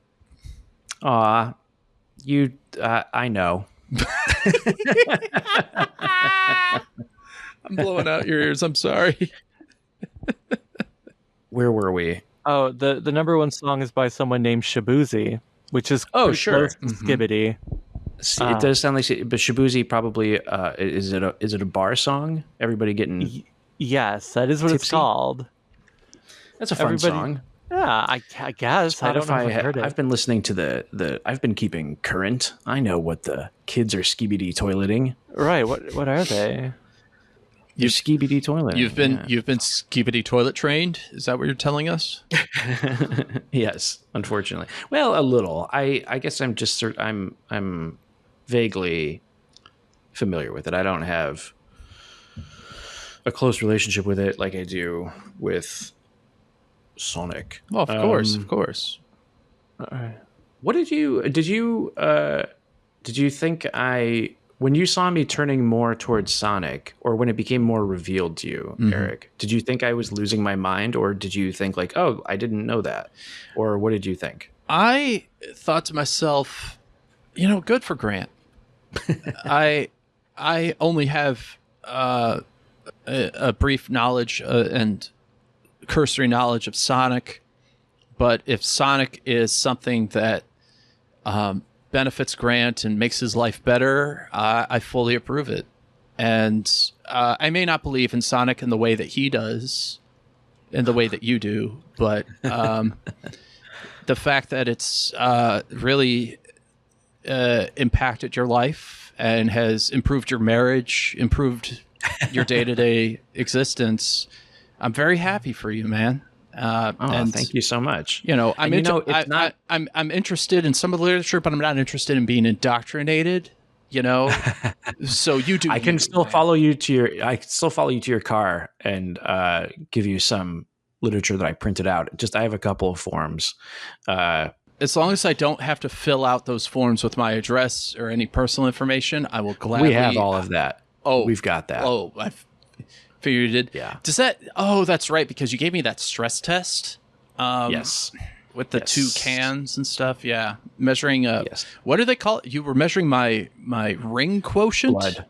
Aw, you. I know. I'm blowing out your ears. I'm sorry. Where were we? Oh, the number one song is by someone named Shabuzi, which is pretty sure. close to Skibbity. It does sound like, but Shabuzi probably is it a bar song? Everybody getting Yes, that is what it's Tipsy? called. that's a fun song. Yeah, I guess. I don't know if I heard it. I've been listening to the. I've been keeping current. I know what the kids are skibidi toileting. Right. What are they? You're skibidi toileting. You've been skibidi toilet trained. Is that what you're telling us? Yes, unfortunately. Well, a little. I guess I'm vaguely familiar with it. I don't have a close relationship with it like I do with Sonic. Well, of course. What did you think when you saw me turning more towards Sonic, or when it became more revealed to you, Eric, did you think I was losing my mind, or did you think like, oh, I didn't know that? Or what did you think? I thought to myself, good for Grant. I only have a brief knowledge and cursory knowledge of Sonic, but if Sonic is something that benefits Grant and makes his life better, I fully approve it. And I may not believe in Sonic in the way that he does, in the way that you do, but the fact that it's really impacted your life and has improved your marriage, improved your day-to-day existence, I'm very happy for you, man. And thank you so much. I'm interested in some of the literature, but I'm not interested in being indoctrinated. So you do. I can still follow you to your car and give you some literature that I printed out. I have a couple of forms. As long as I don't have to fill out those forms with my address or any personal information, I will gladly. We have all of that. Oh, we've got that. Oh, I figured you did. Yeah. Does that? Oh, that's right, because you gave me that stress test. Yes. With the 2 cans and stuff. Yeah. Measuring. What do they call it? You were measuring my ring quotient. Blood.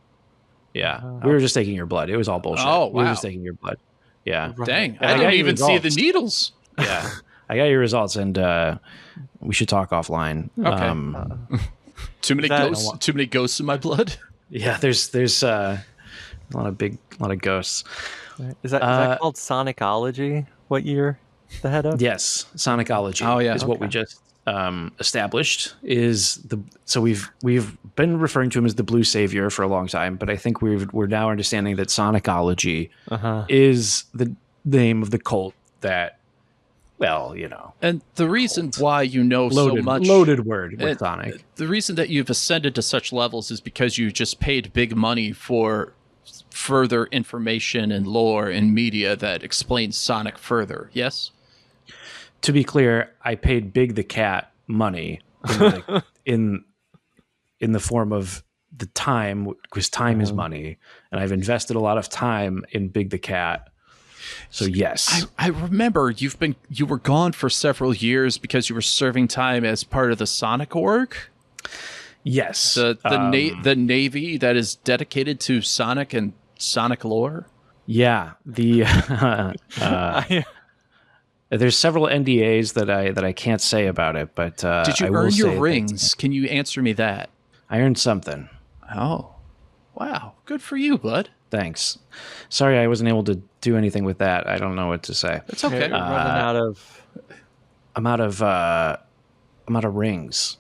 Yeah. We were just taking your blood. It was all bullshit. Oh, wow. We were just taking your blood. Yeah. Dang. And I didn't got even your see the results. needles. Yeah. I got your results, and we should talk offline. Okay. Too many ghosts in my blood. Yeah. There's a lot of ghosts. Is that called Sonicology? What you're the head of? Yes, Sonicology is what we just established. So we've been referring to him as the Blue Savior for a long time, but I think we're now understanding that Sonicology is the name of the cult that, well, And the reason why so much loaded word with Sonic. The reason that you've ascended to such levels is because you just paid big money for further information and lore and media that explains Sonic further. Yes. To be clear, I paid Big the Cat money in the form of the time, because time is money, and I've invested a lot of time in Big the Cat. So yes, I remember you were gone for several years because you were serving time as part of the Sonic org. Yes, the Navy that is dedicated to Sonic and Sonic lore. Yeah, there's several NDAs that I can't say about it, but did you earn your rings? Can you answer me that? I earned something. Oh, wow, good for you, bud. Thanks. Sorry, I wasn't able to do anything with that. I don't know what to say. It's okay. You're running I'm out of rings.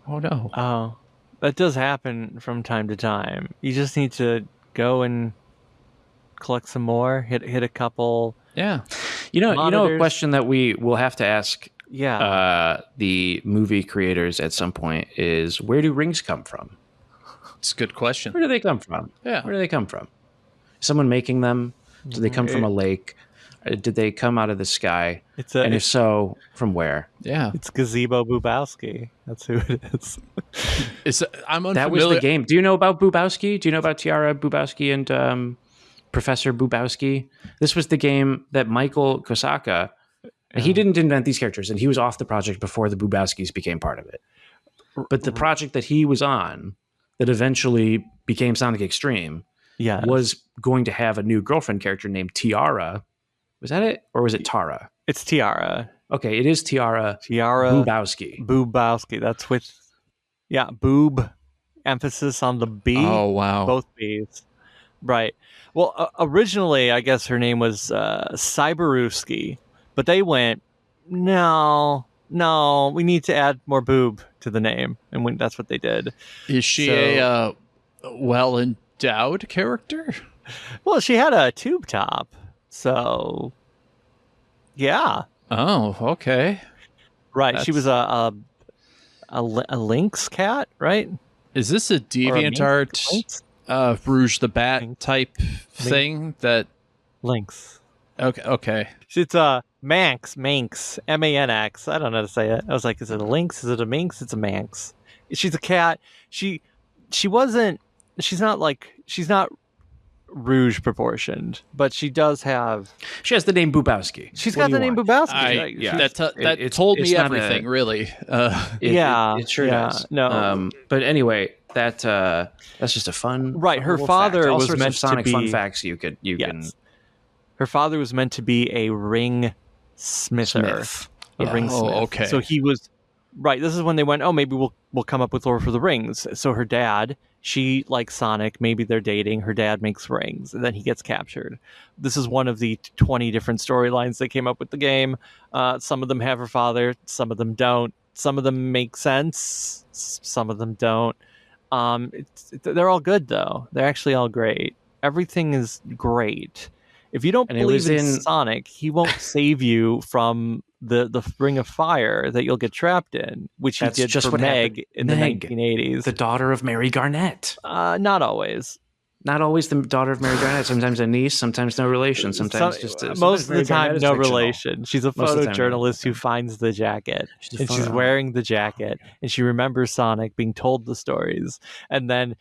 Oh no. Oh, that does happen from time to time. You just need to go and collect some more. Hit a couple. Yeah. A question that we will have to ask. Yeah. The movie creators at some point is, where do rings come from? It's a good question. Where do they come from? Yeah. Where do they come from? Someone making them? Did they come from a lake? Did they come out of the sky? And if so, from where? Yeah. It's Gazebo Bubowski. That's who it is. I'm unfamiliar. That was the game. Do you know about Bubowski? Do you know about Tiara Bubowski and Professor Boobowski. This was the game that Michael Kosaka, he didn't invent these characters, and he was off the project before the Boobowskis became part of it. But the project that he was on, that eventually became Sonic Extreme, was going to have a new girlfriend character named Tiara. Was that it? Or was it Tara? It's Tiara. Okay, it is Tiara Boobowski. Boobowski. That's with, boob, emphasis on the B. Oh, wow. Both B's. Right. Well, originally, I guess her name was Cyberewski, but they went, no, we need to add more boob to the name, and that's what they did. Is she a well-endowed character? Well, she had a tube top, so yeah. Oh, okay. Right. She was a lynx cat, right? Is this a DeviantArt Rouge the Bat type thing? That lynx. Okay. It's a Manx, M-A-N-X. I don't know how to say it. I was like, is it a lynx? Is it a minx? It's a Manx. She's a cat. She's not Rouge proportioned, but she does have. She has the name Boobowski. She's got the name Boobowski. That told me everything, really. It sure does. No, but anyway, that's just a fun. Right, her father was meant of Sonic to be fun facts. You can. Her father was meant to be a ring smither. Ringsmith. Oh, okay. So he was. Right, this is when they went, oh, maybe we'll come up with lore for the rings. So her dad, she likes Sonic, maybe they're dating, her dad makes rings, and then he gets captured. This is one of the 20 different storylines they came up with the game. Some of them have her father, some of them don't. Some of them make sense, some of them don't. They're all good, though. They're actually all great. Everything is great. If you don't believe in Sonic, he won't save you from the Ring of Fire that you'll get trapped in, which he did for Meg in the 1980s. The daughter of Mary Garnett. Not always. Not always the daughter of Mary Garnett. Sometimes a niece, sometimes no relation. Sometimes most of the time, no relation. She's a photojournalist who finds the jacket, and she's wearing the jacket, and she remembers Sonic being told the stories. And then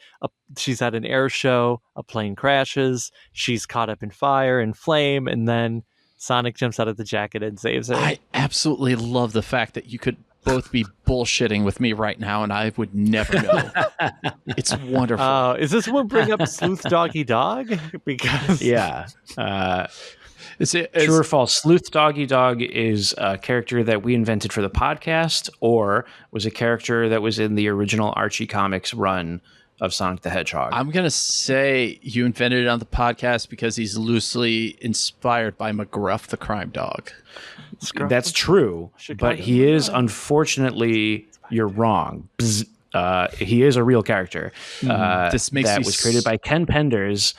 she's at an air show, a plane crashes, she's caught up in fire and flame, and then Sonic jumps out of the jacket and saves her. I absolutely love the fact that you could both be bullshitting with me right now, and I would never know. It's wonderful. Is this one bring up Sleuth Doggy Dog? Because true or false? Sleuth Doggy Dog is a character that we invented for the podcast, or was a character that was in the original Archie Comics run of Sonic the Hedgehog. I'm going to say you invented it on the podcast because he's loosely inspired by McGruff the crime dog. That's true, but he is, unfortunately, you're wrong. He is a real character this makes that was created by Ken Penders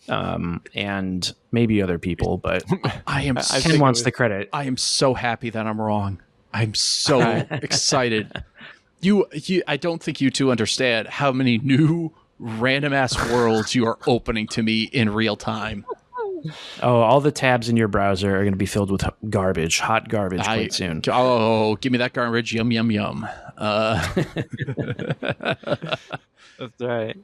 and maybe other people, but Ken wants the credit. I am so happy that I'm wrong. I'm so excited. I don't think you two understand how many new random ass worlds you are opening to me in real time. Oh, all the tabs in your browser are going to be filled with hot garbage quite soon. Oh, give me that garbage. Yum, yum, yum. That's right.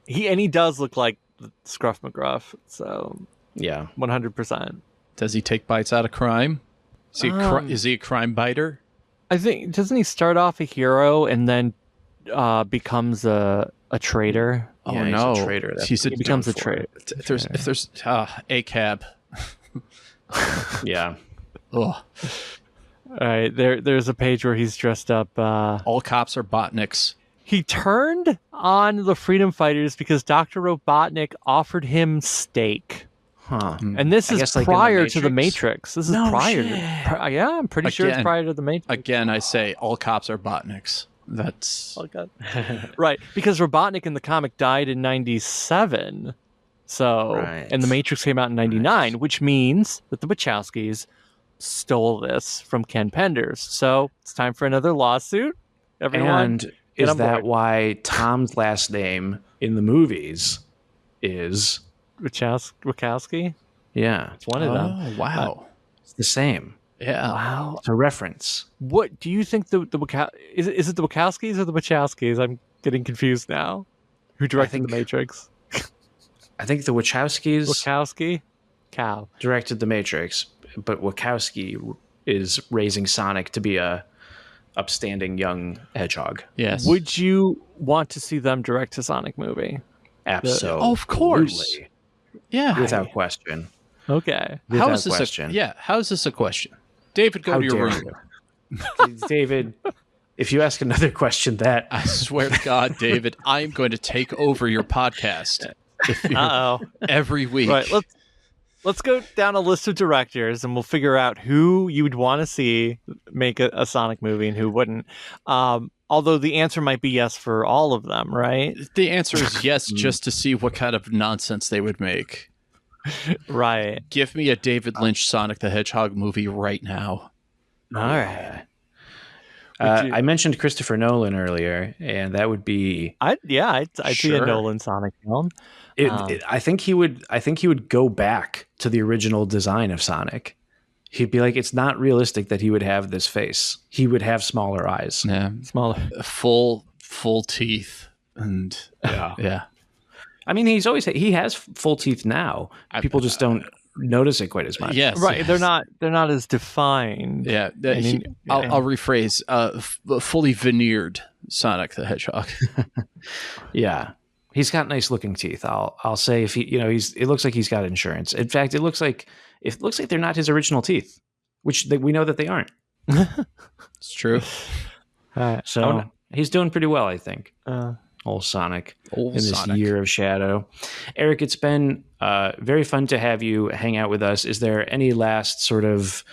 He does look like Scruff McGruff. So yeah, 100%. Does he take bites out of crime? Is he a crime biter? I think, doesn't he start off a hero and then becomes a traitor? Oh no, he's a traitor. He becomes a traitor. If there's a cab. Yeah. Ugh. All right, there's a page where he's dressed up. All cops are Botniks. He turned on the freedom fighters because Dr. Robotnik offered him steak. Huh. And this is prior to the Matrix. This is prior. I'm pretty sure it's prior to the Matrix. Again, I say all cops are Botniks. That's right, because Robotnik in the comic died in 97. So, and the Matrix came out in 99, which means that the Wachowskis stole this from Ken Penders. So it's time for another lawsuit. Everyone, and is that why Tom's last name in the movies is Wachowski? Yeah, it's one of them. Oh wow, it's the same. Yeah, wow, it's a reference. What do you think is it the Wachowskis or the Wachowskis? I'm getting confused now. Who directed the Matrix? I think the Wachowskis Wachowski? Cow. directed The Matrix, but Wachowski is raising Sonic to be a upstanding young hedgehog. Yes. Would you want to see them direct a Sonic movie? Absolutely. Of course. Yeah. Without question. Okay. How is Without this question. how is this a question? David, go How to your dare room. you. David, if you ask another question that I swear to God, David, I am going to take over your podcast every week. Right. Let's go down a list of directors, and we'll figure out who you would want to see make a Sonic movie and who wouldn't. Although the answer might be yes for all of them, right? The answer is yes, just to see what kind of nonsense they would make. Right. Give me a David Lynch Sonic the Hedgehog movie right now. All right. I mentioned Christopher Nolan earlier, and that would be. I'd see a Sure. Nolan Sonic film. I think he would go back to the original design of Sonic. He'd be like, it's not realistic that he would have this face. He would have smaller eyes. Yeah, Smaller. full teeth, and yeah. I mean, he has full teeth now. People just don't notice it quite as much. Yes, Right. yes. They're not as defined. Yeah, I mean, I'll rephrase. Fully veneered Sonic the Hedgehog. Yeah. He's got nice looking teeth. I'll say if it looks like he's got insurance. In fact, it looks like they're not his original teeth, which we know that they aren't. It's true. So he's doing pretty well, I think. Old Sonic in this year of shadow. Eric, it's been very fun to have you hang out with us. Is there any last sort of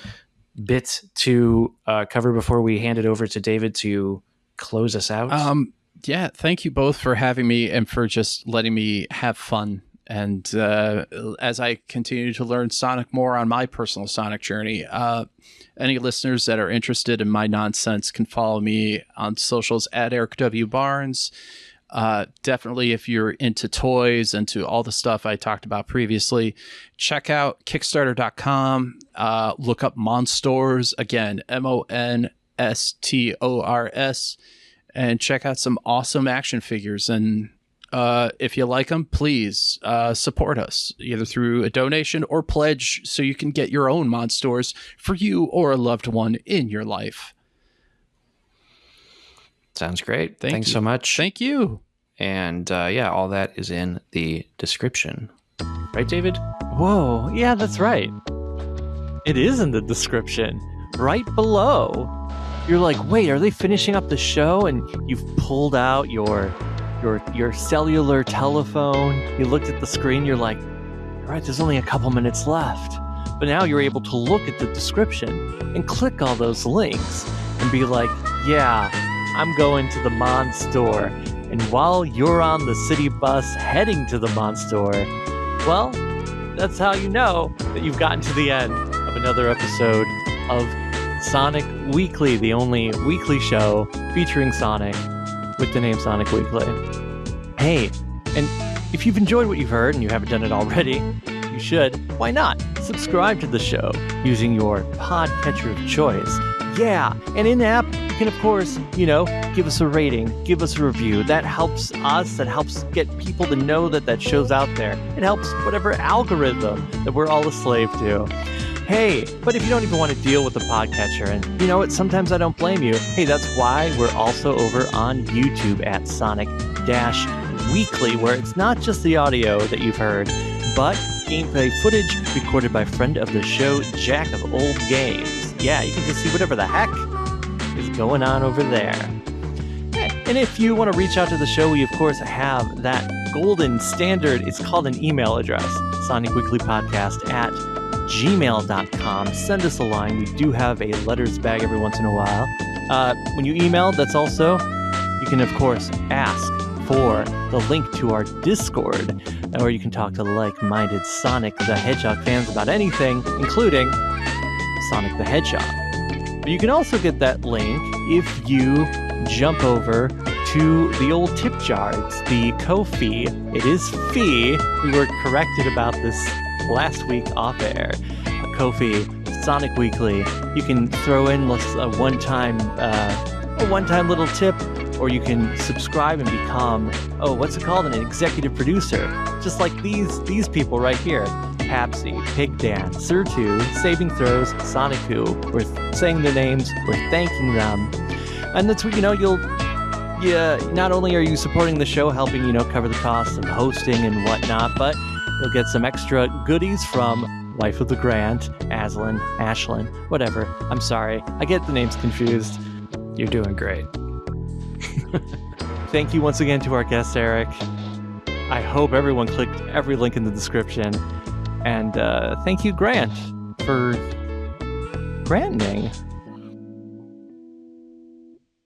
bit to cover before we hand it over to David to close us out? Yeah, thank you both for having me and for just letting me have fun. And as I continue to learn Sonic more on my personal Sonic journey, any listeners that are interested in my nonsense can follow me on socials at Erik W. Barnes. Definitely, if you're into toys and to all the stuff I talked about previously, check out Kickstarter.com. Look up Monstors, again, Monstors, and check out some awesome action figures. And if you like them, please support us either through a donation or pledge so you can get your own Monstors for you or a loved one in your life. Sounds great. Thank Thanks you. so much. Thank you. And all that is in the description. Right, David? Whoa. Yeah, that's right. It is in the description, right below. You're like, wait, are they finishing up the show? And you've pulled out your cellular telephone. You looked at the screen. You're like, all right, there's only a couple minutes left. But now you're able to look at the description and click all those links and be like, yeah, I'm going to the Mon store. And while you're on the city bus heading to the Mon store, well, that's how you know that you've gotten to the end of another episode of Sonic Weekly, the only weekly show featuring Sonic with the name Sonic Weekly. Hey, and if you've enjoyed what you've heard and you haven't done it already, you should. Why not? Subscribe to the show using your podcatcher of choice. Yeah, and in-app, you can, of course, give us a rating, give us a review. That helps us, that helps get people to know that show's out there. It helps whatever algorithm that we're all a slave to. Hey, but if you don't even want to deal with the podcatcher, and you know what, sometimes I don't blame you. Hey, that's why we're also over on YouTube at Sonic-Weekly, where it's not just the audio that you've heard, but gameplay footage recorded by friend of the show, Jack of Old Games. Yeah, you can just see whatever the heck is going on over there. And if you want to reach out to the show, we of course have that golden standard. It's called an email address, sonicweeklypodcast@gmail.com. Send us a line. We do have a letters bag every once in a while. When you email, that's also, you can of course ask for the link to our Discord, where you can talk to like-minded Sonic the Hedgehog fans about anything, including Sonic the Hedgehog. But you can also get that link if you jump over to the old tip jar. It's the Ko-fi. It is fee. We were corrected about this last week off air. A Ko-fi, Sonic Weekly. You can throw in a one-time little tip or you can subscribe and become, what's it called? An executive producer. Just like these people right here. Papsy, Pig Dan, Sirtu, Saving Throws, Sonicu. We're saying their names, we're thanking them. And that's what, not only are you supporting the show, helping, cover the costs of hosting and whatnot, but you'll get some extra goodies from Wife of the Grant, Ashlyn, whatever. I'm sorry. I get the names confused. You're doing great. Thank you once again to our guest, Erik. I hope everyone clicked every link in the description. And thank you, Grant, for granting